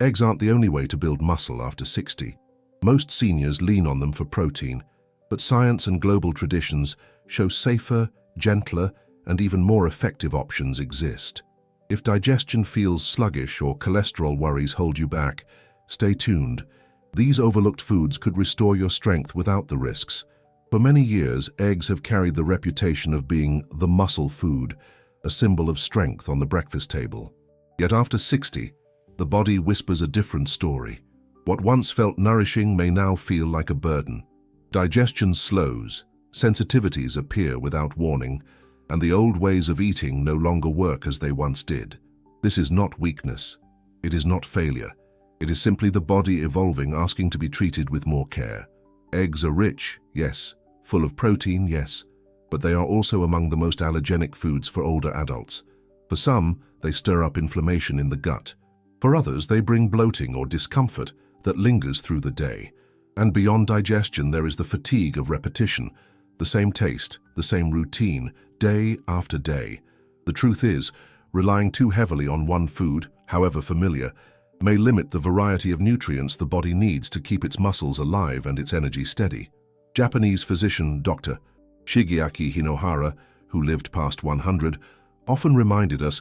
Eggs aren't the only way to build muscle after 60. Most seniors lean on them for protein, but science and global traditions show safer, gentler, and even more effective options exist. If digestion feels sluggish or cholesterol worries hold you back, stay tuned. These overlooked foods could restore your strength without the risks. For many years, eggs have carried the reputation of being the muscle food, a symbol of strength on the breakfast table. Yet after 60, the body whispers a different story. What once felt nourishing may now feel like a burden. Digestion slows, sensitivities appear without warning, and the old ways of eating no longer work as they once did. This is not weakness. It is not failure. It is simply the body evolving, asking to be treated with more care. Eggs are rich, yes. Full of protein, yes. But they are also among the most allergenic foods for older adults. For some, they stir up inflammation in the gut. For others, they bring bloating or discomfort that lingers through the day. And beyond digestion, there is the fatigue of repetition, the same taste, the same routine, day after day. The truth is, relying too heavily on one food, however familiar, may limit the variety of nutrients the body needs to keep its muscles alive and its energy steady. Japanese physician Dr. Shigeaki Hinohara, who lived past 100, often reminded us,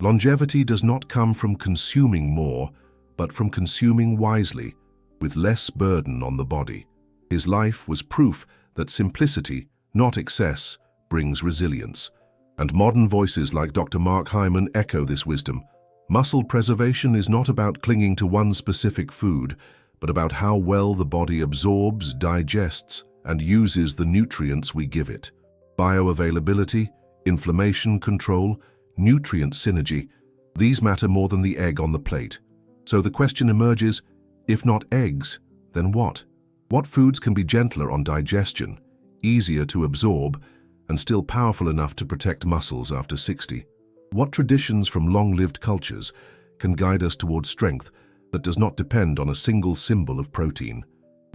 longevity does not come from consuming more, but from consuming wisely, with less burden on the body. His life was proof that simplicity, not excess, brings resilience. And modern voices like Dr. Mark Hyman echo this wisdom. Muscle preservation is not about clinging to one specific food, but about how well the body absorbs, digests, and uses the nutrients we give it. Bioavailability, inflammation control, nutrient synergy, these matter more than the egg on the plate. So the question emerges, if not eggs, then what? What foods can be gentler on digestion, easier to absorb, and still powerful enough to protect muscles after 60? What traditions from long-lived cultures can guide us towards strength that does not depend on a single symbol of protein?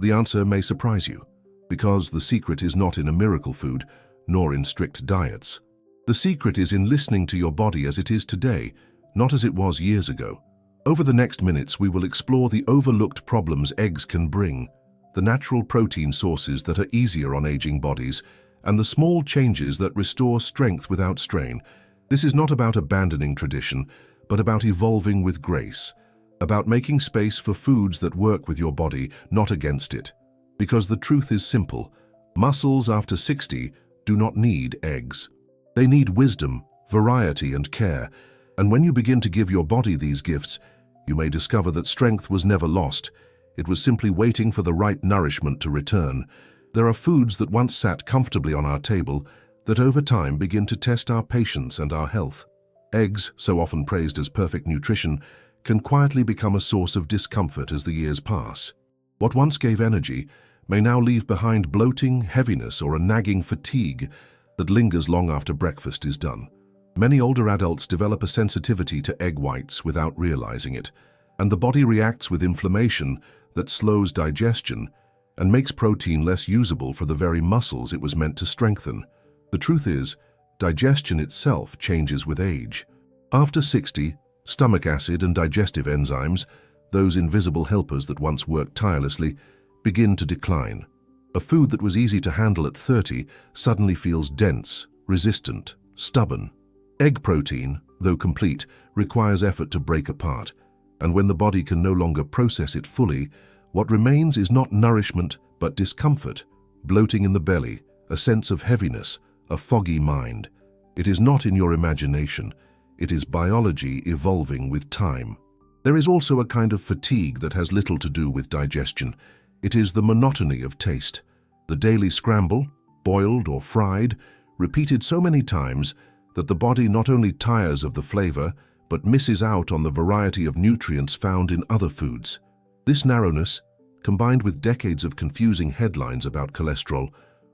The answer may surprise you, because the secret is not in a miracle food, nor in strict diets. The secret is in listening to your body as it is today, not as it was years ago. Over the next minutes, we will explore the overlooked problems eggs can bring, the natural protein sources that are easier on aging bodies, and the small changes that restore strength without strain. This is not about abandoning tradition, but about evolving with grace, about making space for foods that work with your body, not against it. Because the truth is simple, muscles after 60 do not need eggs. They need wisdom, variety, and care. And when you begin to give your body these gifts, you may discover that strength was never lost. It was simply waiting for the right nourishment to return. There are foods that once sat comfortably on our table that over time begin to test our patience and our health. Eggs, so often praised as perfect nutrition, can quietly become a source of discomfort as the years pass. What once gave energy may now leave behind bloating, heaviness, or a nagging fatigue that lingers long after breakfast is done. Many older adults develop a sensitivity to egg whites without realizing it, and the body reacts with inflammation that slows digestion and makes protein less usable for the very muscles it was meant to strengthen. The truth is, digestion itself changes with age. After 60, stomach acid and digestive enzymes, those invisible helpers that once worked tirelessly, begin to decline. A food that was easy to handle at 30 suddenly feels dense, resistant, stubborn. Egg protein, though complete, requires effort to break apart, and when the body can no longer process it fully, what remains is not nourishment but discomfort, bloating in the belly, a sense of heaviness, a foggy mind. It is not in your imagination, it is biology evolving with time. There is also a kind of fatigue that has little to do with digestion. It is the monotony of taste. The daily scramble, boiled or fried, repeated so many times that the body not only tires of the flavor, but misses out on the variety of nutrients found in other foods. This narrowness, combined with decades of confusing headlines about cholesterol,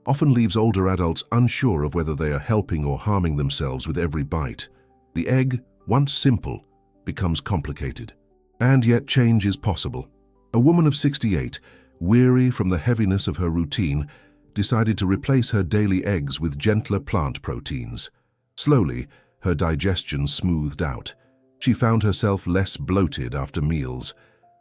often leaves older adults unsure of whether they are helping or harming themselves with every bite. The egg, once simple, becomes complicated. And yet change is possible. A woman of 68, weary from the heaviness of her routine, decided to replace her daily eggs with gentler plant proteins. Slowly, her digestion smoothed out. She found herself less bloated after meals,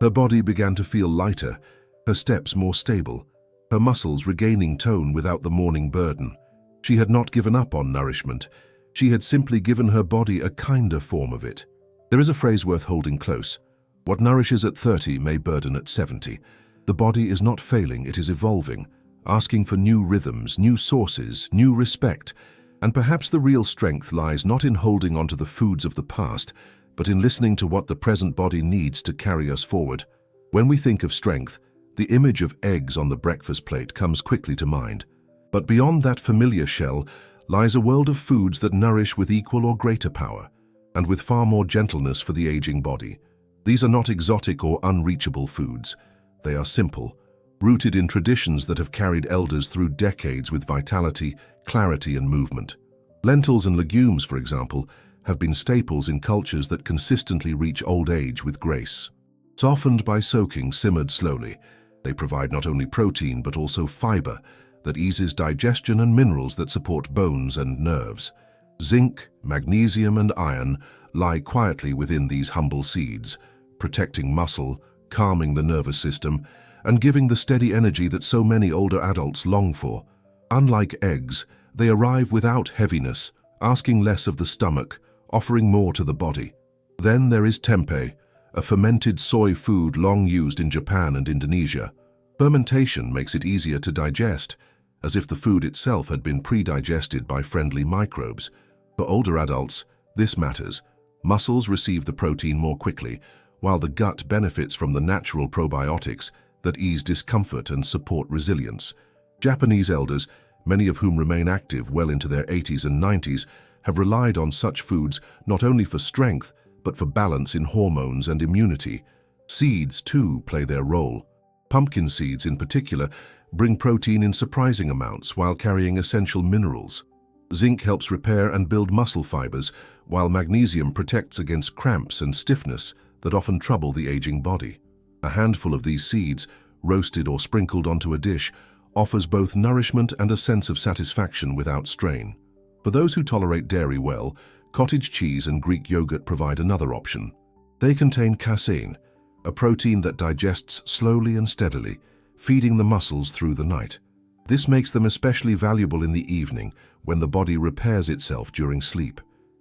Her body began to feel lighter, her steps more stable, her muscles regaining tone without the morning burden. She had not given up on nourishment. She had simply given her body a kinder form of it. There is a phrase worth holding close. What nourishes at 30 may burden at 70. The body is not failing, it is evolving, asking for new rhythms, new sources, new respect. And perhaps the real strength lies not in holding on to the foods of the past, but in listening to what the present body needs to carry us forward. When we think of strength, the image of eggs on the breakfast plate comes quickly to mind. But beyond that familiar shell lies a world of foods that nourish with equal or greater power, and with far more gentleness for the aging body. These are not exotic or unreachable foods. They are simple, rooted in traditions that have carried elders through decades with vitality, clarity, and movement. Lentils and legumes, for example, have been staples in cultures that consistently reach old age with grace. Softened by soaking, simmered slowly, they provide not only protein but also fiber that eases digestion and minerals that support bones and nerves. Zinc, magnesium, and iron lie quietly within these humble seeds, protecting muscle, calming the nervous system, and giving the steady energy that so many older adults long for. Unlike eggs, they arrive without heaviness, asking less of the stomach, offering more to the body. Then there is tempeh, a fermented soy food long used in Japan and Indonesia. Fermentation makes it easier to digest, as if the food itself had been pre-digested by friendly microbes. For older adults, this matters. Muscles receive the protein more quickly, while the gut benefits from the natural probiotics that ease discomfort and support resilience. Japanese elders, many of whom remain active well into their 80s and 90s, have relied on such foods not only for strength, but for balance in hormones and immunity. Seeds, too, play their role. Pumpkin seeds, in particular, bring protein in surprising amounts while carrying essential minerals. Zinc helps repair and build muscle fibers, while magnesium protects against cramps and stiffness that often trouble the aging body. A handful of these seeds, roasted or sprinkled onto a dish, offers both nourishment and a sense of satisfaction without strain. For those who tolerate dairy well, cottage cheese and Greek yogurt provide another option. They contain casein, a protein that digests slowly and steadily, feeding the muscles through the night. This makes them especially valuable in the evening, when the body repairs itself during sleep.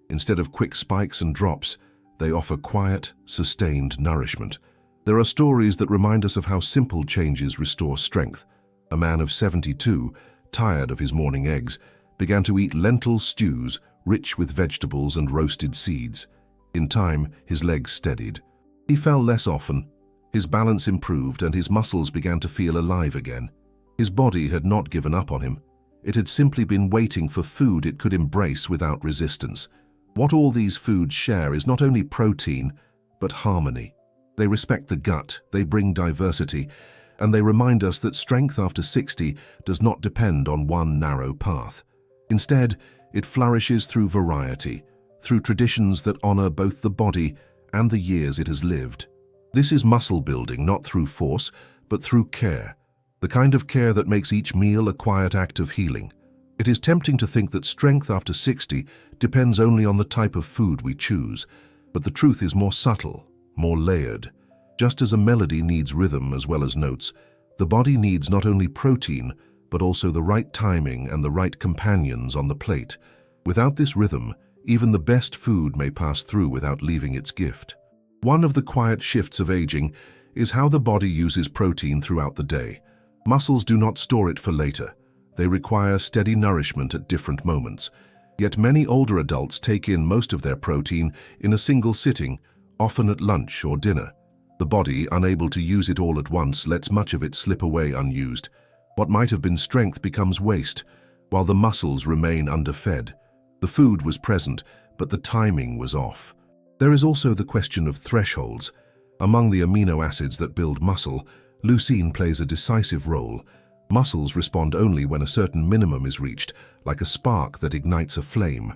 Instead of quick spikes and drops, they offer quiet, sustained nourishment. There are stories that remind us of how simple changes restore strength. A man of 72, tired of his morning eggs, began to eat lentil stews rich with vegetables and roasted seeds. In time, his legs steadied. He fell less often. His balance improved and his muscles began to feel alive again. His body had not given up on him. It had simply been waiting for food it could embrace without resistance. What all these foods share is not only protein, but harmony. They respect the gut, they bring diversity, and they remind us that strength after 60 does not depend on one narrow path. Instead, it flourishes through variety, through traditions that honor both the body and the years it has lived. This is muscle building not through force, but through care, the kind of care that makes each meal a quiet act of healing. It is tempting to think that strength after 60 depends only on the type of food we choose, but the truth is more subtle, more layered. Just as a melody needs rhythm as well as notes, the body needs not only protein, but also the right timing and the right companions on the plate. Without this rhythm, even the best food may pass through without leaving its gift. One of the quiet shifts of aging is how the body uses protein throughout the day. Muscles do not store it for later. They require steady nourishment at different moments. Yet many older adults take in most of their protein in a single sitting, often at lunch or dinner. The body, unable to use it all at once, lets much of it slip away unused. What might have been strength becomes waste, while the muscles remain underfed. The food was present, but the timing was off. There is also the question of thresholds. Among the amino acids that build muscle, leucine plays a decisive role. Muscles respond only when a certain minimum is reached, like a spark that ignites a flame.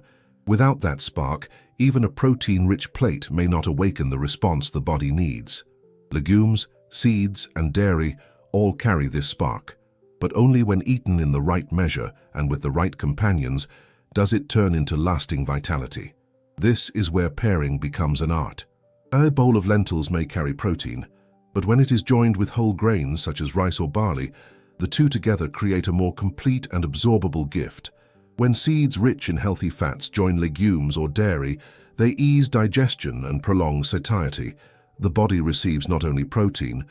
Without that spark, even a protein-rich plate may not awaken the response the body needs. Legumes, seeds, and dairy all carry this spark, but only when eaten in the right measure and with the right companions does it turn into lasting vitality. This is where pairing becomes an art. A bowl of lentils may carry protein, But when it is joined with whole grains such as rice or barley, the two together create a more complete and absorbable gift. When seeds rich in healthy fats join legumes or dairy, they ease digestion and prolong satiety. The body receives not only protein,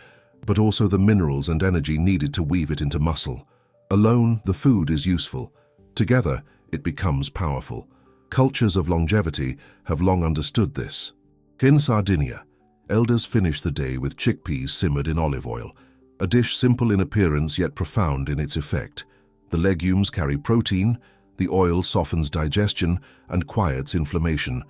but also the minerals and energy needed to weave it into muscle. Alone, the food is useful. Together, it becomes powerful. Cultures of longevity have long understood this. In Sardinia, elders finish the day with chickpeas simmered in olive oil, a dish simple in appearance yet profound in its effect. The legumes carry protein, the oil softens digestion and quiets inflammation,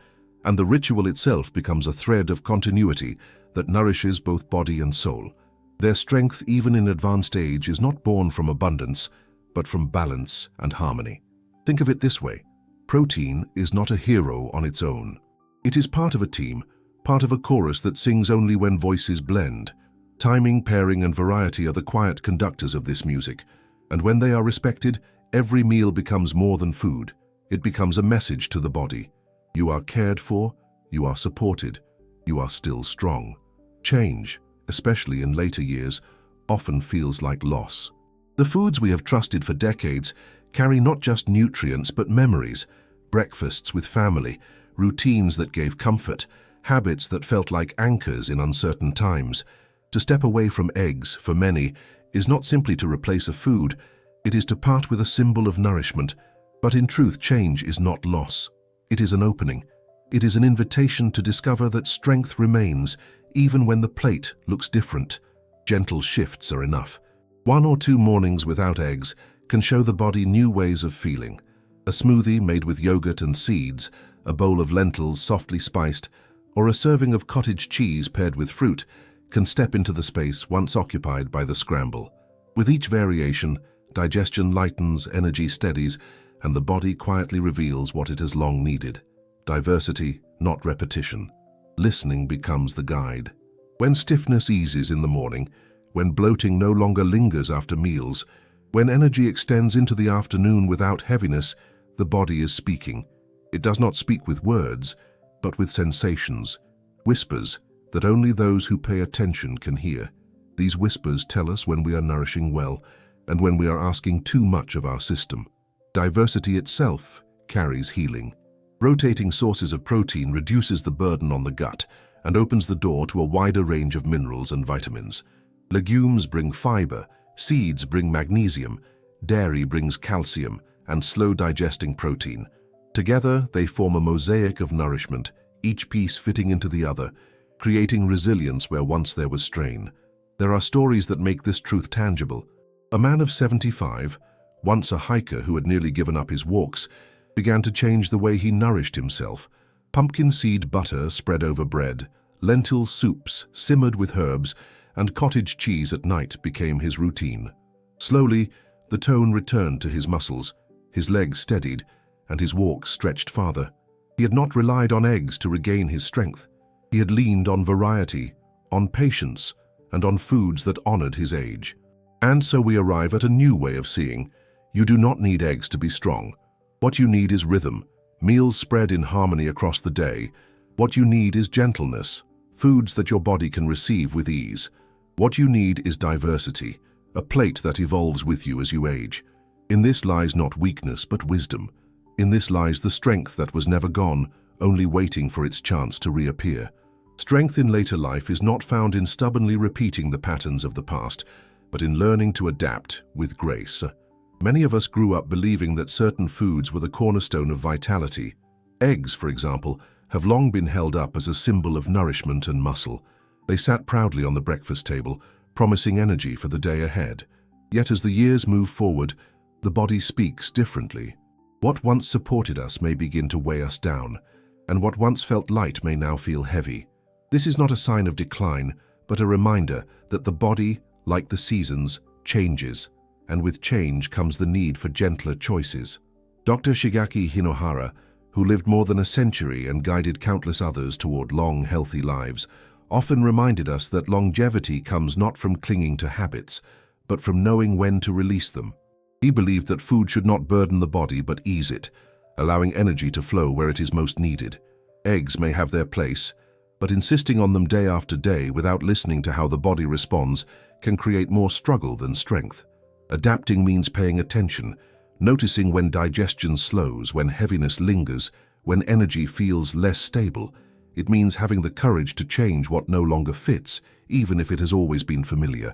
and the ritual itself becomes a thread of continuity that nourishes both body and soul. Their strength, even in advanced age, is not born from abundance, but from balance and harmony. Think of it this way: protein is not a hero on its own. It is part of a team, part of a chorus that sings only when voices blend. Timing, pairing, and variety are the quiet conductors of this music, and when they are respected, every meal becomes more than food. It becomes a message to the body. You are cared for, you are supported, you are still strong. Change, especially in later years, often feels like loss. The foods we have trusted for decades carry not just nutrients but memories, breakfasts with family, routines that gave comfort, habits that felt like anchors in uncertain times. To step away from eggs, for many, is not simply to replace a food, it is to part with a symbol of nourishment. But in truth, change is not loss. It is an opening. It is an invitation to discover that strength remains, even when the plate looks different. Gentle shifts are enough. 1 or 2 mornings without eggs can show the body new ways of feeling. A smoothie made with yogurt and seeds, a bowl of lentils softly spiced, or a serving of cottage cheese paired with fruit can step into the space once occupied by the scramble. With each variation, digestion lightens, energy steadies, and the body quietly reveals what it has long needed. Diversity, not repetition. Listening becomes the guide. When stiffness eases in the morning, when bloating no longer lingers after meals, when energy extends into the afternoon without heaviness, the body is speaking. It does not speak with words, but with sensations, whispers that only those who pay attention can hear. These whispers tell us when we are nourishing well and when we are asking too much of our system. Diversity itself carries healing. Rotating sources of protein reduces the burden on the gut and opens the door to a wider range of minerals and vitamins. Legumes bring fiber, seeds bring magnesium, dairy brings calcium and slow-digesting protein. Together, they form a mosaic of nourishment, each piece fitting into the other, creating resilience where once there was strain. There are stories that make this truth tangible. A man of 75, once a hiker who had nearly given up his walks, began to change the way he nourished himself. Pumpkin seed butter spread over bread, lentil soups simmered with herbs, and cottage cheese at night became his routine. Slowly, the tone returned to his muscles, his legs steadied, and his walk stretched farther. He had not relied on eggs to regain his strength. He had leaned on variety, on patience, and on foods that honored his age. And so we arrive at a new way of seeing. You do not need eggs to be strong. What you need is rhythm, meals spread in harmony across the day. What you need is gentleness, foods that your body can receive with ease. What you need is diversity, a plate that evolves with you as you age. In this lies not weakness but wisdom. In this lies the strength that was never gone, only waiting for its chance to reappear. Strength in later life is not found in stubbornly repeating the patterns of the past, but in learning to adapt with grace. Many of us grew up believing that certain foods were the cornerstone of vitality. Eggs, for example, have long been held up as a symbol of nourishment and muscle. They sat proudly on the breakfast table, promising energy for the day ahead. Yet as the years move forward, the body speaks differently. What once supported us may begin to weigh us down, and what once felt light may now feel heavy. This is not a sign of decline, but a reminder that the body, like the seasons, changes, and with change comes the need for gentler choices. Dr. Shigaki Hinohara, who lived more than a century and guided countless others toward long, healthy lives, often reminded us that longevity comes not from clinging to habits, but from knowing when to release them. He believed that food should not burden the body but ease it, allowing energy to flow where it is most needed. Eggs may have their place, but insisting on them day after day without listening to how the body responds can create more struggle than strength. Adapting means paying attention, noticing when digestion slows, when heaviness lingers, when energy feels less stable. It means having the courage to change what no longer fits, even if it has always been familiar.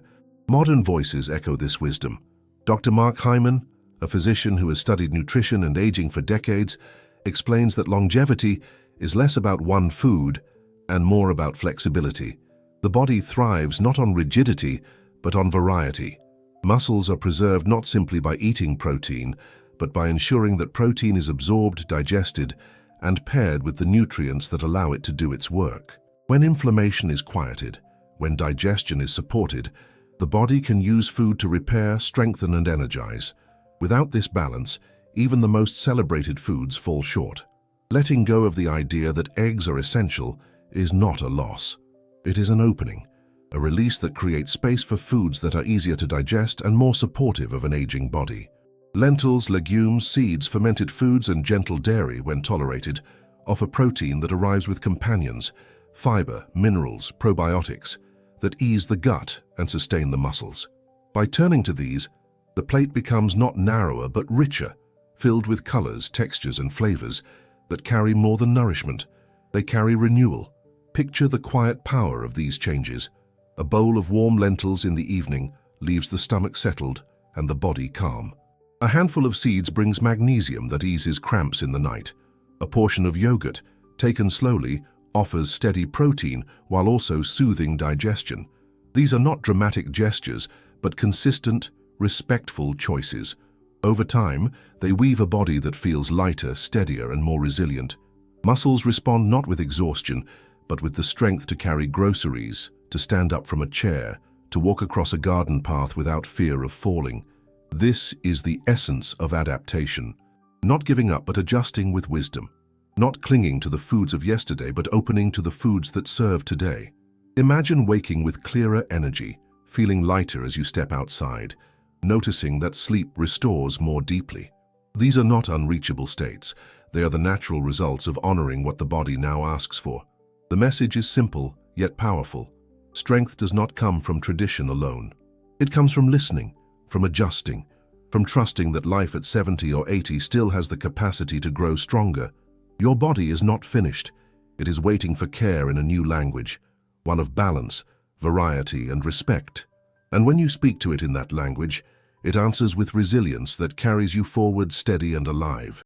Modern voices echo this wisdom. Dr. Mark Hyman, a physician who has studied nutrition and aging for decades, explains that longevity is less about one food and more about flexibility. The body thrives not on rigidity, but on variety. Muscles are preserved not simply by eating protein, but by ensuring that protein is absorbed, digested, and paired with the nutrients that allow it to do its work. When inflammation is quieted, when digestion is supported, the body can use food to repair, strengthen, and energize. Without this balance, even the most celebrated foods fall short. Letting go of the idea that eggs are essential is not a loss. It is an opening, a release that creates space for foods that are easier to digest and more supportive of an aging body. Lentils, legumes, seeds, fermented foods, and gentle dairy, when tolerated, offer protein that arrives with companions, fiber, minerals, probiotics, that ease the gut and sustain the muscles. By turning to these, the plate becomes not narrower but richer, filled with colors, textures, and flavors that carry more than nourishment. They carry renewal. Picture the quiet power of these changes. A bowl of warm lentils in the evening leaves the stomach settled and the body calm. A handful of seeds brings magnesium that eases cramps in the night. A portion of yogurt, taken slowly, offers steady protein while also soothing digestion. These are not dramatic gestures, but consistent, respectful choices. Over time, they weave a body that feels lighter, steadier, and more resilient. Muscles respond not with exhaustion, but with the strength to carry groceries, to stand up from a chair, to walk across a garden path without fear of falling. This is the essence of adaptation. Not giving up, but adjusting with wisdom. Not clinging to the foods of yesterday, but opening to the foods that serve today. Imagine waking with clearer energy, feeling lighter as you step outside, noticing that sleep restores more deeply. These are not unreachable states. They are the natural results of honoring what the body now asks for. The message is simple, yet powerful. Strength does not come from tradition alone. It comes from listening, from adjusting, from trusting that life at 70 or 80 still has the capacity to grow stronger. Your body is not finished. It is waiting for care in a new language, one of balance, variety, and respect. And when you speak to it in that language, it answers with resilience that carries you forward steady and alive.